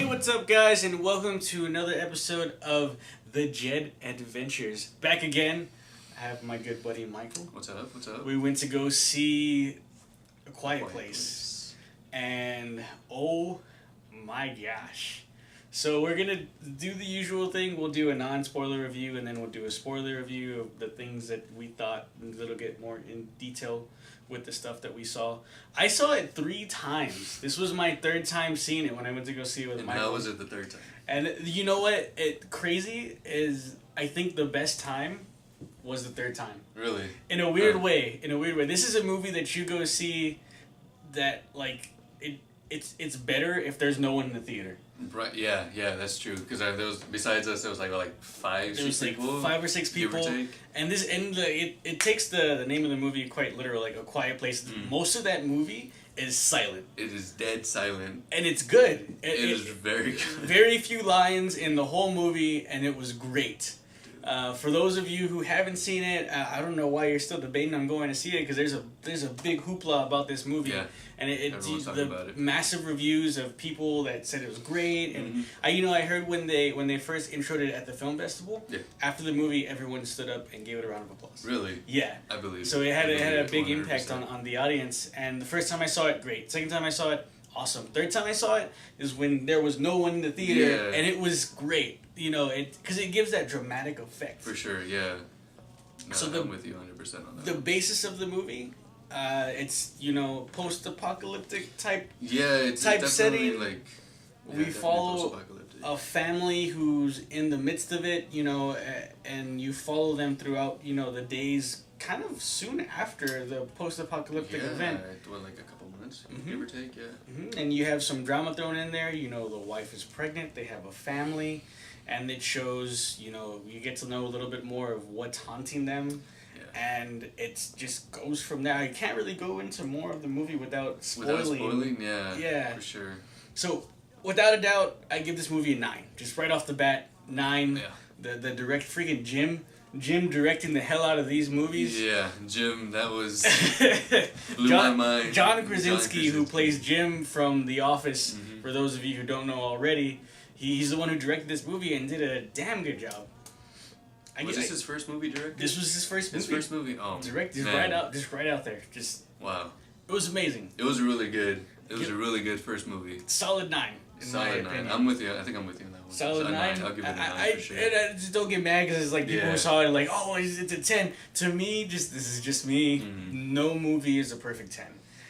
What's up, guys, and welcome to another episode of The Jed Adventures. Back again, I have my good buddy Michael. What's up? What's up? We went to go see A Quiet Place, and oh my gosh. So we're going to do the usual thing. We'll do a non-spoiler review, and then we'll do a spoiler review of the things that we thought a little bit more in detail with the stuff that we saw. I saw it 3 times. This was my 3rd time seeing it when I went to go see it with Michael. And how was it the 3rd time? And you know what? Crazy is, I think the best time was the 3rd time. Really? In a weird way. In a weird way. This is a movie that you go see that, like, it's better if there's no one in the theater. Right. Yeah. That's true. Because there was, besides us, there was like 5, 6 people. 5 or 6 people. And it takes the name of the movie quite literal, like A Quiet Place. Most of that movie is silent. It is dead silent. And it's good. It is very good. Very few lines in the whole movie, and it was great. For those of you who haven't seen it, I don't know why you're still debating on going to see it, because there's a big hoopla about this movie. Yeah. And Everyone's talking about it. Massive reviews of people that said it was great, and I heard when they first introed it at the film festival. Yeah. After the movie, everyone stood up and gave it a round of applause. Really? Yeah. I believe. So it had a big 100%. impact on the audience. And the first time I saw it, great. Second time I saw it, awesome. Third time I saw it is when there was no one in the theater, and it was great. You know, because it gives that dramatic effect. For sure. Yeah. No, So I'm with you 100% on that. The basis of the movie. It's post-apocalyptic type. Yeah, it's type definitely setting. like We follow post-apocalyptic. a family who's in the midst of it, and you follow them throughout, the days kind of soon after the post-apocalyptic event. Like a couple months, give or take. Yeah. And you have some drama thrown in there. The wife is pregnant. They have a family, and it shows. You get to know a little bit more of what's haunting them. And it just goes from there. I can't really go into more of the movie without spoiling. Without spoiling, yeah. Yeah. For sure. So, without a doubt, I give this movie a 9. Just right off the bat, 9. Yeah. The direct freaking Jim directing the hell out of these movies. Yeah, Jim, that was blew my mind. John Krasinski, who plays Jim from The Office, for those of you who don't know already, he's the one who directed this movie and did a damn good job. Was this his first movie directed? This was his first movie. His first movie? Oh, directed right out there. Wow. It was amazing. It was really good. It was a really good first movie. Solid 9. Solid 9. I'm with you. I think I'm with you on that one. Solid 9. I'll give it a 9 for sure. And I just don't get mad because it's like people who saw it like, oh, it's a 10. To me, this is just me. No movie is a perfect 10.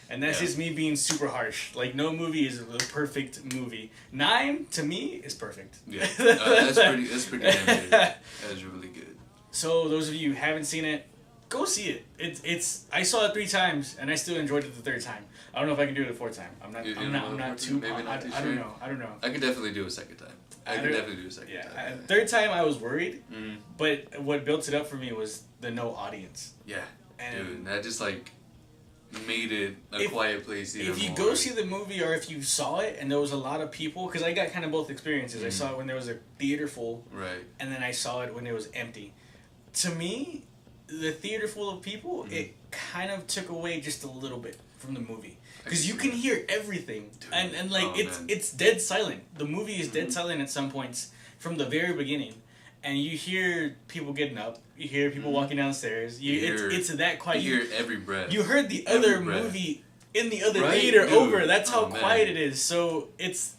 And that's just me being super harsh. Like, no movie is a perfect movie. 9, to me, is perfect. Yeah. That's pretty damn good. That is really good. So, those of you who haven't seen it, go see it. I saw it 3 times, and I still enjoyed it the 3rd time. I don't know if I can do it a 4th time. I'm not too. I don't know. I could definitely do a 2nd time. I could definitely do a 2nd time. Yeah. 3rd time I was worried, but what built it up for me was the no audience. Yeah. Dude, that just made it a quiet place even more. If you go see the movie, or if you saw it and there was a lot of people, because I got kind of both experiences. I saw it when there was a theater full, right, and then I saw it when it was empty. To me, the theater full of people, it kind of took away just a little bit from the movie. Because you can hear everything. Dude. And it's dead silent. The movie is dead silent at some points from the very beginning. And you hear people getting up. You hear people walking downstairs. It's that quiet. You hear every breath. You heard the other movie in the other theater over. That's how quiet it is. So it's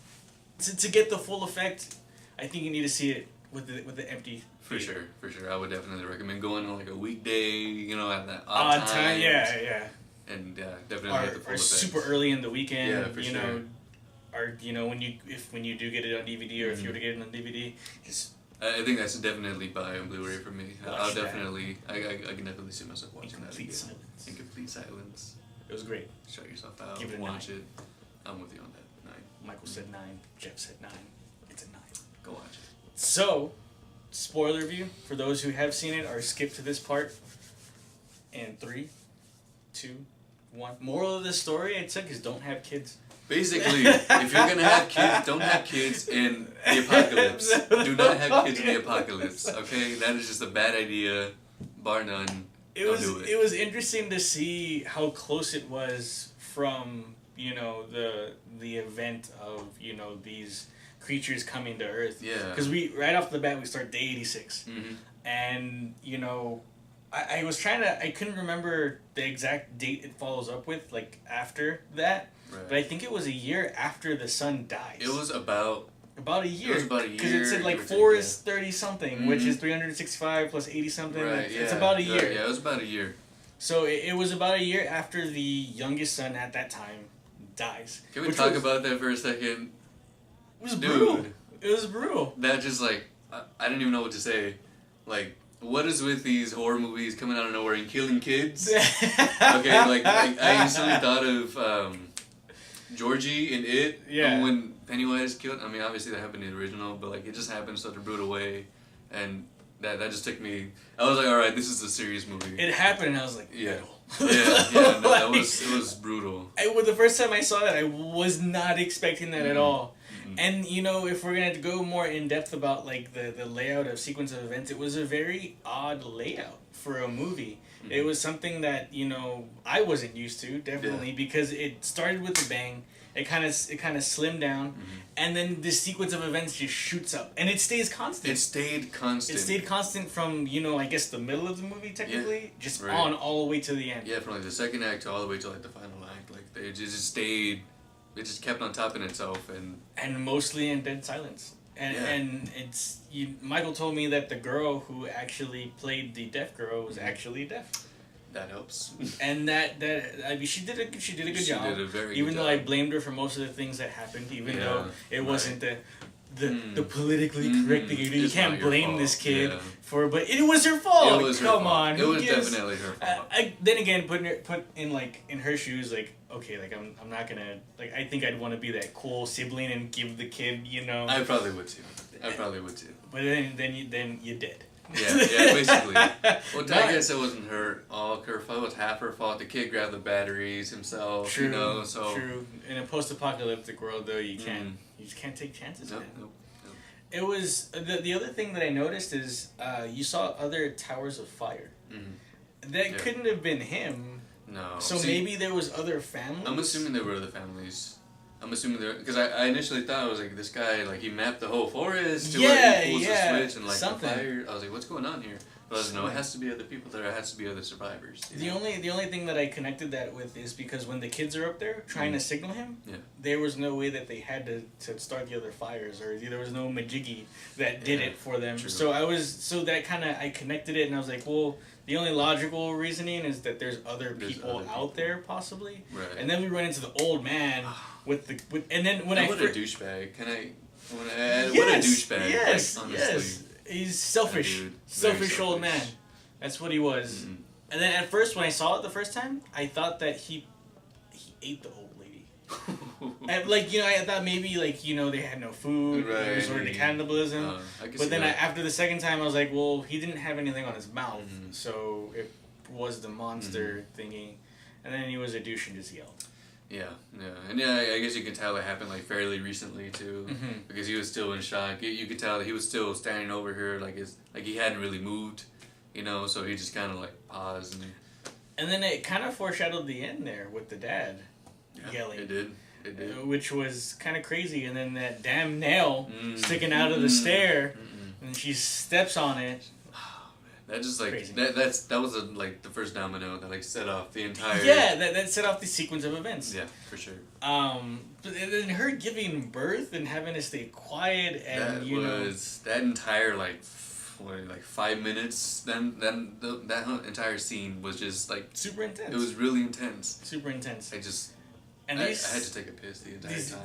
to get the full effect, I think you need to see it with the empty. For sure. I would definitely recommend going on a weekday, at that odd time. Yeah. And definitely get the full effect. Super early in the weekend. Yeah, for sure. Or when you do get it on DVD, or if you were to get it on DVD, just. I think that's definitely buy on Blu-ray for me. I can definitely see myself watching that again. Silence. In complete silence. It was great. Shut yourself out. Give it a watch 9. it. I'm with you on that. Michael said 9. Jeff said 9. It's a 9. Go watch it. So, spoiler review for those who have seen it or skip to this part. In 3, 2, 1. Moral of the story I took is don't have kids. Basically, if you're gonna have kids, don't have kids in the apocalypse. Do not have kids in the apocalypse. Okay, that is just a bad idea, bar none. It was interesting to see how close it was from the event of these creatures coming to Earth. Yeah. Because we right off the bat we start day 86, and I was I couldn't remember the exact date it follows up with after that. Right. But I think it was a year after the sun dies. It was about a year. It was about a year. Because it said 4 is 30 something, which is 365 plus 80 something. Right, It's about a year. Right, yeah, it was about a year. So it was about a year after the youngest son at that time dies. Can we talk about that for a second? It was brutal. It was brutal. That just I didn't even know what to say. What is with these horror movies coming out of nowhere and killing kids? Okay, I instantly thought of Georgie in It. Yeah. When Pennywise killed, I mean, obviously that happened in the original, but it just happened in such a brutal way, and that just took me. I was like, all right, this is a serious movie. It happened, and I was like, yeah, no. yeah. No, it was brutal. The first time I saw it, I was not expecting that at all. And if we're gonna go more in depth about the layout of sequence of events, it was a very odd layout for a movie. It was something that I wasn't used to, definitely, because it started with a bang. It kind of slimmed down, and then this sequence of events just shoots up, and it stays constant. It stayed constant. It stayed constant from I guess the middle of the movie technically, just on all the way to the end. Yeah, from the second act to all the way to the final act, it just stayed. It just kept on topping itself, and mostly in dead silence. And it's Michael told me that the girl who actually played the deaf girl was actually deaf. That helps. And she did a good job. She did a very good job. Even though I blamed her for most of the things that happened, even though it wasn't the politically correct thing. You can't blame this kid for, but it was her fault. It was Come her on, fault. It was definitely her fault. Then again, put in her shoes, okay, I'm not gonna I think I'd want to be that cool sibling and give the kid, I probably would too. But then you did. Yeah, basically. Well, I guess it wasn't all her fault. It was half her fault. The kid grabbed the batteries himself. True. So true. In a post-apocalyptic world, though, you just can't take chances. Nope. It was the other thing that I noticed is you saw other towers of fire. That couldn't have been him. No. So maybe there was other families. I'm assuming there were other families. Because I initially thought it was this guy he mapped the whole forest to where he pulls the switch and something. The fire. I was like, what's going on here? But no, it has to be other people there. It has to be other survivors. The only thing that I connected that with is because when the kids are up there trying to signal him, there was no way that they had to start the other fires, or there was no majiggy that did it for them. True. So I connected it, and I was like, well, the only logical reasoning is that there's other people out there possibly. Right. And then we run into the old man and then when what a douchebag! What a douchebag! Yes, honestly. yes. He's selfish. Selfish old man. That's what he was. And then at first, when I saw it the first time, I thought that he ate the old lady. And, I thought maybe, they had no food, they resorted to cannibalism. But then after the second time, I was like, well, he didn't have anything on his mouth, so it was the monster thingy. And then he was a douche and just yelled. Yeah. And I guess you can tell it happened fairly recently too, because he was still in shock. You could tell that he was still standing over her, he hadn't really moved, so he just kind of paused. And then it kind of foreshadowed the end there with the dad yelling. It did. Which was kind of crazy. And then that damn nail sticking out of the stair, and she steps on it. That just that was the first domino that set off the entire. Yeah, that set off the sequence of events. Yeah, for sure. But then her giving birth and having to stay quiet and that entire 5 minutes. Then that entire scene was just super intense. It was really intense. Super intense. I had to take a piss the entire time.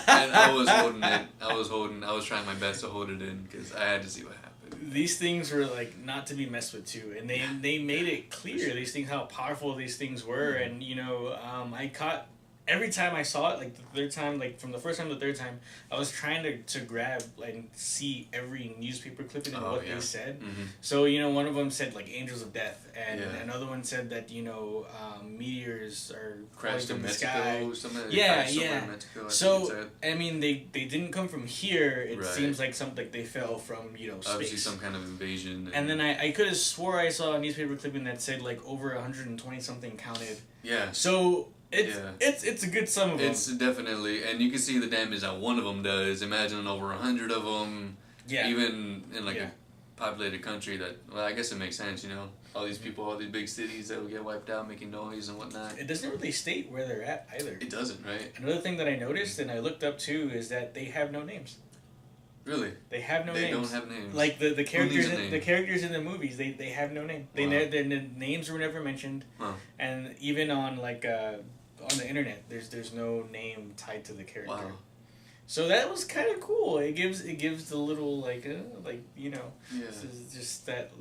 And I was holding it. I was trying my best to hold it in because I had to see what happened. These things were not to be messed with too, and they made it clear these things, how powerful these things were, and I caught every time I saw it, like the third time, like from the first time to the third time, I was trying to grab and see every newspaper clipping and what they said. Mm-hmm. So, you know, one of them said like angels of death, and Yeah. another one said that, you know, meteors are Crashed in from the Mexico, sky. something. Yeah, somewhere yeah. in Mexico, So, I mean, they didn't come from here. It Right. seems like something like they fell from, you know, space. Obviously some kind of invasion. And then I could have swore I saw a newspaper clipping that said like over 120 something counted. Yeah. So it's a good sum of them. It's definitely, and you can see the damage that one of them does. Imagine over 100 of them. Yeah. Even in like a populated country that, well, I guess it makes sense, you know. All these people, all these big cities that will get wiped out, making noise and whatnot. It doesn't really state where they're at either. It doesn't, right? Another thing that I noticed and I looked up too is that they have no names. Really? They have no names. They names. don't have names. Like the characters in the movies, they have no name. Wow. Their names were never mentioned. Huh. And even on like on the internet, there's no name tied to the character. Wow. So that was kind of cool. It gives the little like you know, this is just that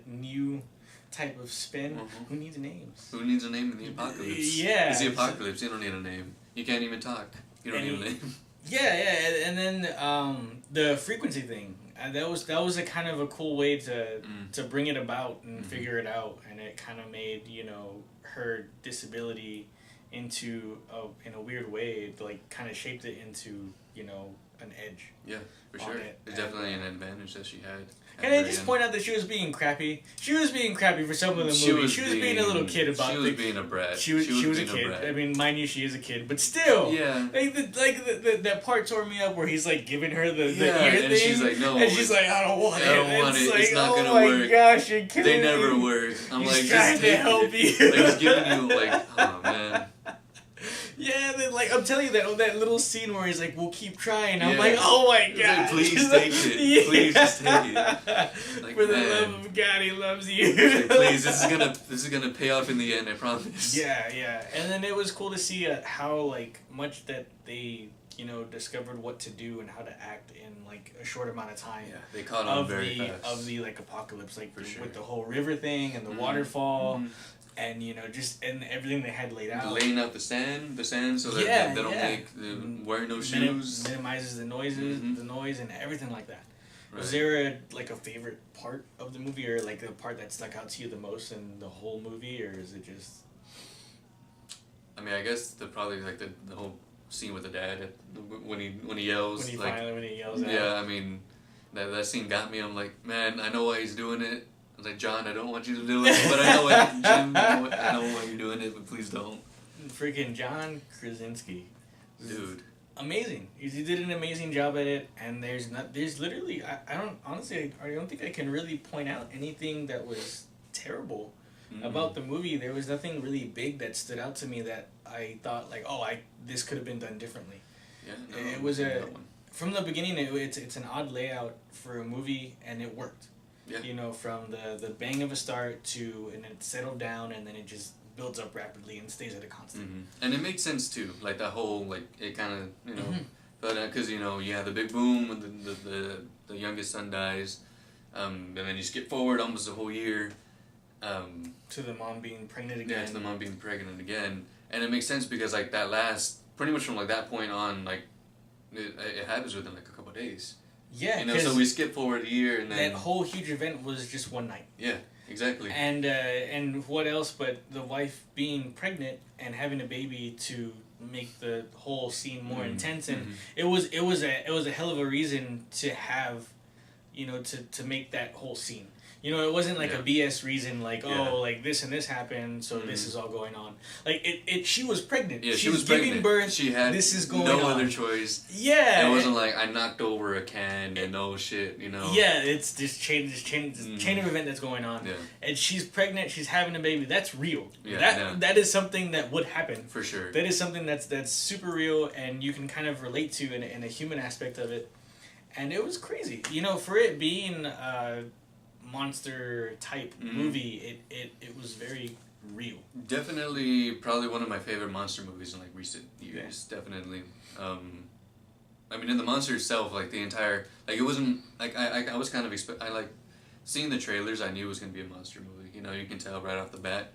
new type of spin. Mm-hmm. Who needs names? Who needs a name in the apocalypse? Yeah. It's the apocalypse. You don't need a name. You can't even talk. You don't need a name. Yeah, and then the frequency thing. That was a kind of a cool way to bring it about and figure it out, and it kind of made, you know, her disability into in a weird way, it, like kind of shaped it into, you know, an edge. Yeah, for sure. It's definitely an advantage that she had. Can I just point out that she was being crappy? She was being crappy for some of the movie. She was being a little kid about it. She was being a brat. She was a kid. I mean, mind you, she is a kid, but still. Yeah. That part tore me up where he's like giving her the ear and thing. She's like, no. And she's like, I don't want it. I don't want it. Like, it's not gonna work. work. Oh my gosh, you're kidding They me. never work. I'm he's like, trying just to take help it. you. Like, he's giving you like, oh man. Yeah, then, like I'm telling you that little scene where he's like, "We'll keep trying." I'm Yeah. like, "Oh my god! Like, please take it. Yeah. Please just take it." Like, for the man. love of God, he loves you. Like, please, this is gonna pay off in the end. I promise. Yeah, and then it was cool to see how like much that they, you know, discovered what to do and how to act in like a short amount of time. Yeah, they caught on very fast. Of the like apocalypse, like For sure. with the whole river thing and the waterfall. And you know, just and everything they had laid out. Laying out the sand so that they don't make wearing no shoes. Minimizes the noises, the noise, and everything like that. Right. Was there a favorite part of the movie, or like the part that stuck out to you the most in the whole movie, or is it just? I mean, I guess probably like the whole scene with the dad when he yells. When he yells out. Yeah, I mean, that scene got me. I'm like, man, I know why he's doing it. I was like, John, I don't want you to do it, but I know why, Jim, I know why you're doing it, but please don't. Freaking John Krasinski. Dude. Amazing. He did an amazing job at it, and there's literally, I don't think I can really point out anything that was terrible about the movie. There was nothing really big that stood out to me that I thought like, this could have been done differently. Yeah, no, it was from the beginning, it's an odd layout for a movie, and it worked. Yeah. You know, from the bang of a start to, and it settled down, and then it just builds up rapidly and stays at a constant. And it makes sense too, like that whole like it kind of but because you know you have the big boom when the youngest son dies, and then you skip forward almost a whole year, to the mom being pregnant again. Yeah, to the mom being pregnant again, and it makes sense because like that last pretty much from like that point on like it happens within like a couple of days. Yeah, you know, so we skip forward a year and then that whole huge event was just one night. Yeah, exactly. And what else but the wife being pregnant and having a baby to make the whole scene more intense, and it was a hell of a reason to have, you know, to make that whole scene. You know, it wasn't like a BS reason, like, like this and this happened, so this is all going on. Like, she was pregnant. Yeah, she was giving pregnant. birth. She had this is going no on. other choice. Yeah. It wasn't like I knocked over a can and oh shit, you know. Yeah, it's this chain of event that's going on. Yeah. And she's pregnant, she's having a baby. That's real. Yeah, that is something that would happen. For sure. That is something that's super real, and you can kind of relate to in a human aspect of it. And it was crazy. You know, for it being monster type movie, it was very real. Definitely, probably one of my favorite monster movies in like recent years. Yeah. Definitely. I mean, in the monster itself, like the entire, like it wasn't like I was kind of I like seeing the trailers. I knew it was gonna be a monster movie. You know, you can tell right off the bat.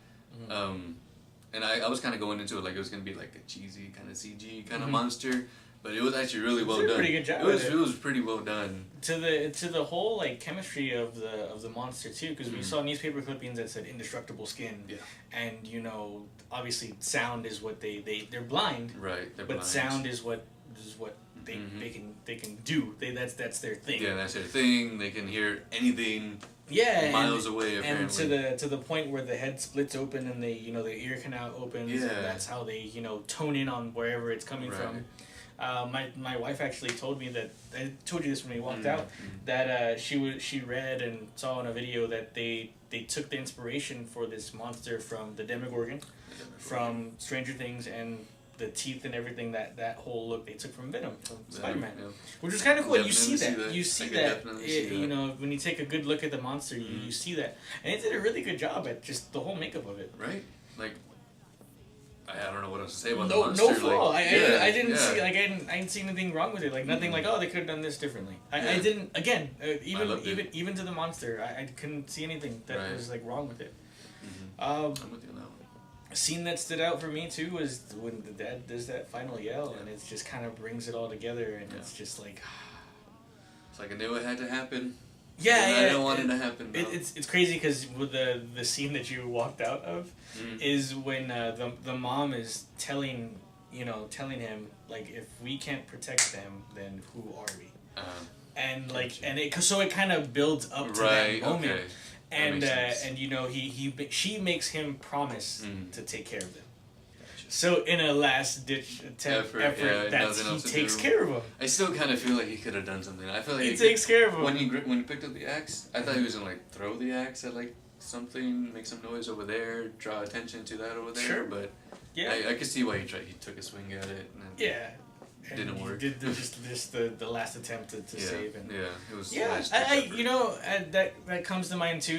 and I was kind of going into it like it was gonna be like a cheesy kind of CG kind of Mhm. monster, but it was actually really well did a done. pretty good job It was with it. it was pretty well done. To the whole like chemistry of the monster too, because we saw newspaper clippings that said indestructible skin, Yeah. and you know obviously sound is what they're blind, Right. They're but blind. sound is what they Mhm. they can do. That's their thing. Yeah, that's their thing. They can hear anything Yeah, miles away. and Apparently. to the point where the head splits open and they their ear canal opens. Yeah. And that's how they tone in on wherever it's coming Right. from. My wife actually told me that I told you this when we walked out Mhm. that she read and saw in a video that they took the inspiration for this monster from the Demogorgon, from Stranger Things, and the teeth and everything that whole look they took from Venom from Spider-Man, Yeah. which was kind of cool. You see Definitely that. You see I could that. definitely see that. You know, when you take a good look at the monster, you see that, and it did a really good job at just the whole makeup of it. Right? Like, I don't know what else to say about the No, monster. no flaw. Like, I didn't yeah. see like I didn't see anything wrong with it. Like nothing like they could have done this differently. I Yeah. didn't again loved it. even to the monster. I couldn't see anything that Right. was like wrong with it. Mhm. I'm with you on that one. A scene that stood out for me too was when the dad does that final yell, and it just kind of brings it all together, and it's just like. It's like I knew it had to happen. Yeah, and yeah. I didn't want it to happen. Though. It's crazy because with the scene that you walked out of is when the mom is telling him like, if we can't protect them, then who are we? And like so it kind of builds up to right, that moment, okay. and she makes him promise to take care of them. Gotcha. So in a last ditch effort yeah, that's nothing he else to takes do. care of them. I still kind of feel like he could have done something. I feel like He takes care of them. when he picked up the axe. I thought he was gonna like throw the axe at like something, make some noise over there, draw attention to that over there. Sure. But Yeah. I could see why he tried. He took a swing at it. And Yeah. And Didn't he work. Did just the last attempt to yeah, save and yeah, it was. yeah. nice I effort. that comes to mind too.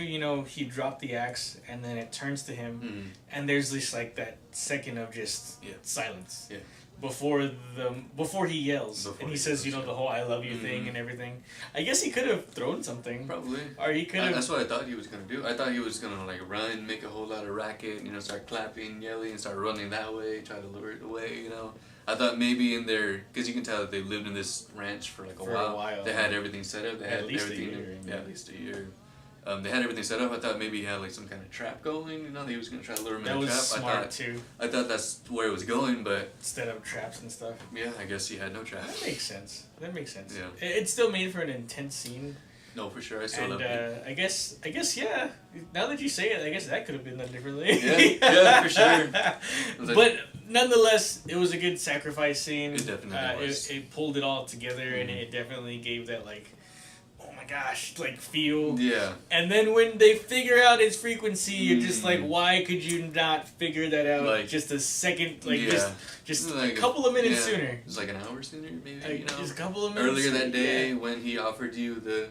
He dropped the axe and then it turns to him and there's this like that second of just silence. Yeah. Before he yells and he says the whole "I love you" thing and everything. I guess he could have thrown something. Probably. Or he could have. That's what I thought he was gonna do. I thought he was gonna like run, make a whole lot of racket, start clapping, yelling, and start running that way, try to lure it away, I thought maybe in there, because you can tell that they lived in this ranch for like a while. They had everything set up. They had at least everything. a year. At least a year. They had everything set up. I thought maybe he had like some kind of trap going. That he was gonna try to lure him That in a was trap. smart too. I thought that's where it was going, but Instead of traps and stuff. yeah, I guess he had no trap. That makes sense. Yeah. It still made for an intense scene. No, for sure. I still And loved it. I guess yeah. Now that you say it, I guess that could have been done differently. Yeah, for sure. Like, But nonetheless, it was a good sacrifice scene. It definitely was. It pulled it all together, and it definitely gave that like, oh my gosh, like feel. Yeah. And then when they figure out its frequency, you're just like, why could you not figure that out Like, just a second, like yeah. just Like a couple of minutes sooner? It was like an hour sooner, maybe. Like, just a couple of minutes Earlier that day yeah. when he offered you the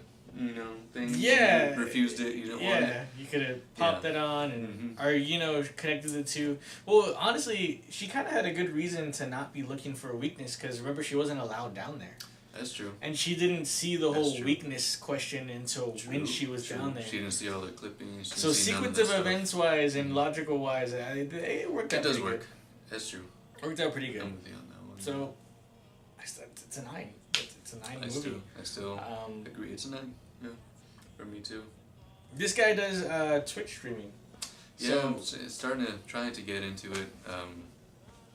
thing. Yeah. You refused it. You didn't want it. Yeah, you could have popped that on and, Mhm. or connected the two. Well, honestly, she kind of had a good reason to not be looking for a weakness because remember she wasn't allowed down there, That's true. and she didn't see the That's whole true. weakness question until when she was down there. She didn't see all the clippings. She So didn't see none sequence that of stuff. events wise and logical wise, it worked out. It does pretty work. Good. That's true. Worked out pretty good. I'm with you on that one. So, it's a 9. It's a 9 I movie. still agree. It's a 9. Yeah, for me too. This guy does Twitch streaming. Yeah, I'm trying to get into it.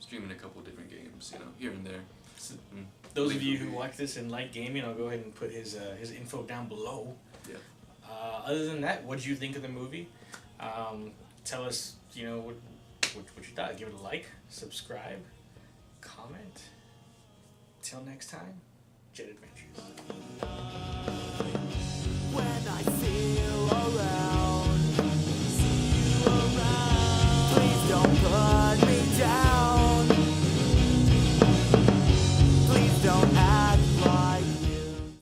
Streaming a couple different games, here and there. So those of you who watch this and like gaming, I'll go ahead and put his info down below. Yeah. Other than that, what did you think of the movie? Tell us, what you thought. Give it a like, subscribe, comment. Till next time, Jet Adventures.